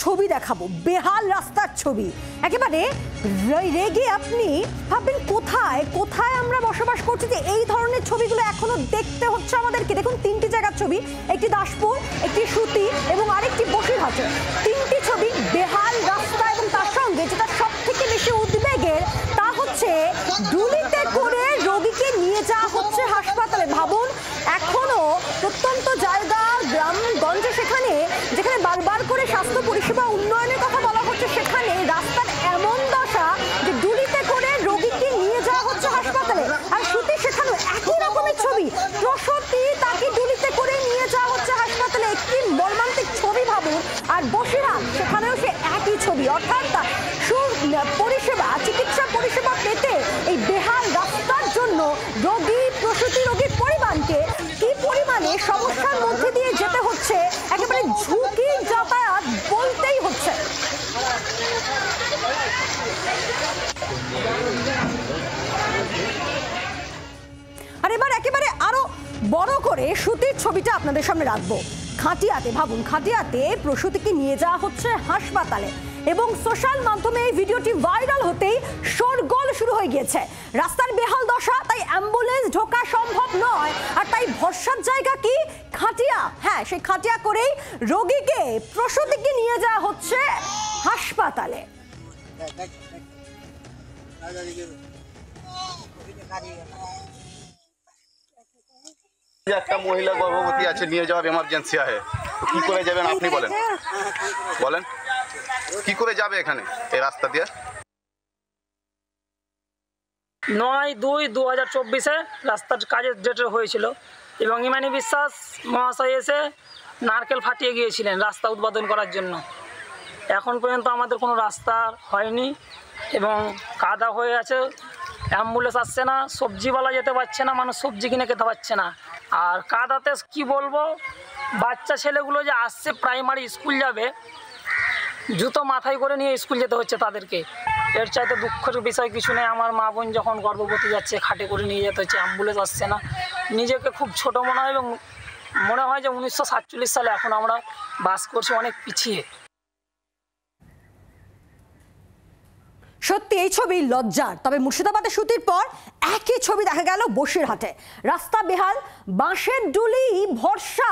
ছবি দেখাবো, বেহাল রাস্তার ছবি। একেবারে রেগে আপনি ভাববেন কোথায় কোথায় আমরা বসবাস করছি যে এই ধরনের ছবিগুলো এখনো দেখতে হচ্ছে আমাদেরকে। দেখুন, তিনটি জায়গার ছবি, একটি দাসপুর, একটি সুতি এবং আরেকটি বসিরহাটে। তিনটি ছবি, বেহাল রাস্তা, এবং তার সঙ্গে যেটা সব থেকে বেশি উদ্বেগের তা হচ্ছে ডুলিতে করে রোগীকে নিয়ে যাওয়া হচ্ছে হাসপাতালে। ভাবুন, এখনো প্রত্যন্ত জায়গা গ্রামগঞ্জে যেখানে বারবার করে স্বাস্থ্য পরিষেবা উন্নয়নের কথা বলা হচ্ছে, সেখানে রাস্তার এমন দশা যে ডুলিতে করে রোগীকে নিয়ে যাওয়া হচ্ছে হাসপাতালে। আর সুতি সেখানে একই রকমের ছবি, প্রসূতি তাকে ডুলিতে করে নিয়ে যাওয়া হচ্ছে হাসপাতালে। একটি মর্মান্তিক ছবি ভাবুন। আর বসিরহাট, সেখানেও সে একই ছবি। অর্থাৎ পরিষেবা, চিকিৎসা পরিষেবা পেতে এই বেহাল রাস্তার জন্য রোগী, প্রসূতি, রোগীর পরিবারকে কি পরিমাণে সমস্যার মধ্যে দিয়ে যেতে হচ্ছে, একেবারে ঝুঁকির যাতায়াত বলতেই হচ্ছে। আর এবার একেবারে আরো বড় করে সুতির ছবিটা আপনাদের সামনে রাখবো। খাটিয়াতে, ভাবুন, খাটিয়াতে প্রসূতিকে নিয়ে যাওয়া হচ্ছে হাসপাতালে এবং সোশ্যাল মাধ্যমে এই ভিডিওটি ভাইরাল হতেই শোরগোল শুরু হয়ে গিয়েছে। রাস্তার বেহাল দশা, তাই অ্যাম্বুলেন্স ঢোকা সম্ভব নয়। আর তাই ভরসার জায়গা কি? খাটিয়া। হ্যাঁ, সেই খাটিয়া করেই রোগীকে, প্রসূতিকে নিয়ে যাওয়া হচ্ছে হাসপাতালে। একটা মহিলা গর্ভবতী আছে, নিয়ে যাওয়ার এমার্জেন্সি আছে, কি করে যাবেন আপনি বলেন? বলেন কি করে যাবে এখানে এই রাস্তা দিয়ে? 9/2/2024 রাস্তার কাজের ডেটে হয়েছিল এবং ইমানি বিশ্বাস মহাশয় এসে নারকেল ফাটিয়ে গিয়েছিলেন রাস্তা উদ্বোধন করার জন্য। এখন পর্যন্ত আমাদের কোনো রাস্তা হয়নি এবং কাদা হয়ে আছে, অ্যাম্বুলেন্স আসছে না, সবজিওয়ালা যেতে পারছে না, মানুষ সবজি কিনে খেতে পারছে না। আর কাদাতে কি বলবো, বাচ্চা ছেলেগুলো যে আসছে প্রাইমারি স্কুল যাবে, জুতো মাথায় করে নিয়ে স্কুল যেতে হচ্ছে তাদেরকে। এর চাইতে দুঃখের বিষয় কিছু নেই। আমার মা বোন যখন গর্ভবতী যাচ্ছে, খাটে করে নিয়ে যেতে হচ্ছে, অ্যাম্বুলেন্স আসছে না। নিজেকে খুব ছোট মনে হয় এবং মনে হয় যে 1947 সালে এখন আমরা বাস করছি অনেক পিছিয়ে। সত্যি এই ছবি লজ্জার। তবে মুর্শিদাবাদের সুতির পর একই ছবি দেখা গেল বসিরহাটে। রাস্তা বেহাল, বাঁশের ডুলি ভরসা,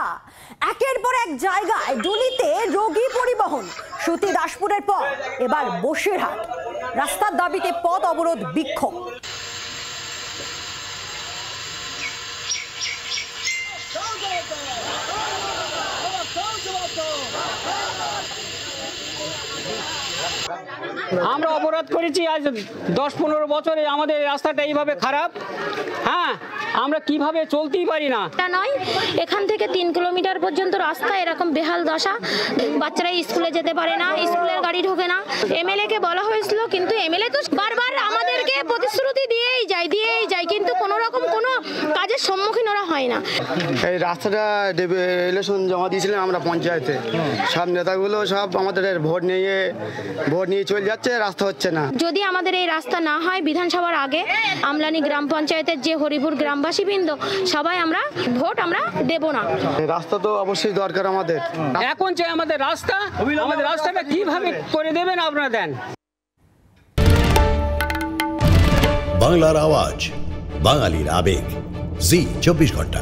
একের পর এক জায়গায় ডুলিতে রোগী পরিবহন। সুতি, দাসপুরের পর এবার বসিরহাট। রাস্তার দাবিতে পথ অবরোধ, বিক্ষোভ। আমরা অপরাধ করেছি আজ 10-15 বছরে, আমাদের রাস্তাটা এইভাবে খারাপ। হ্যাঁ, আমরা কিভাবে চলতেই পারি না। এটা নয়, এখান থেকে 3 কিলোমিটার পর্যন্ত রাস্তা এরকম বেহাল দশা। বাচ্চারা স্কুলে যেতে পারে না, স্কুলের গাড়ি ঢোকে না। এমএলএ কে বলা হয়েছিল, কিন্তু এমএলএ তো বারবার আমাদেরকে প্রতিশ্রুতি দিয়েই যায়, কিন্তু কোনো রকম কোনো কাজের সম্মুখীন ওরা হয় না। এই রাস্তাটা ইলেকশন জমা দিয়েছিলাম আমরা পঞ্চায়েতে, সব নেতাগুলো সব আমাদের ভোট নিয়ে চলে যাচ্ছে, রাস্তা হচ্ছে না। যদি আমাদের এই রাস্তা না হয়, বিধানসভার আগে আমলানি গ্রাম পঞ্চায়েতের যে হরিপুর গ্রামবাসীবৃন্দ সবাই আমরা ভোট দেব না। রাস্তা তো অবশ্যই দরকার আমাদের। এখন চাই আমাদের রাস্তাটা কিভাবে করে দেবেন আপনারা দেন। বাংলার আওয়াজ, বাঙালির আবেগ, জি 24 ঘন্টা।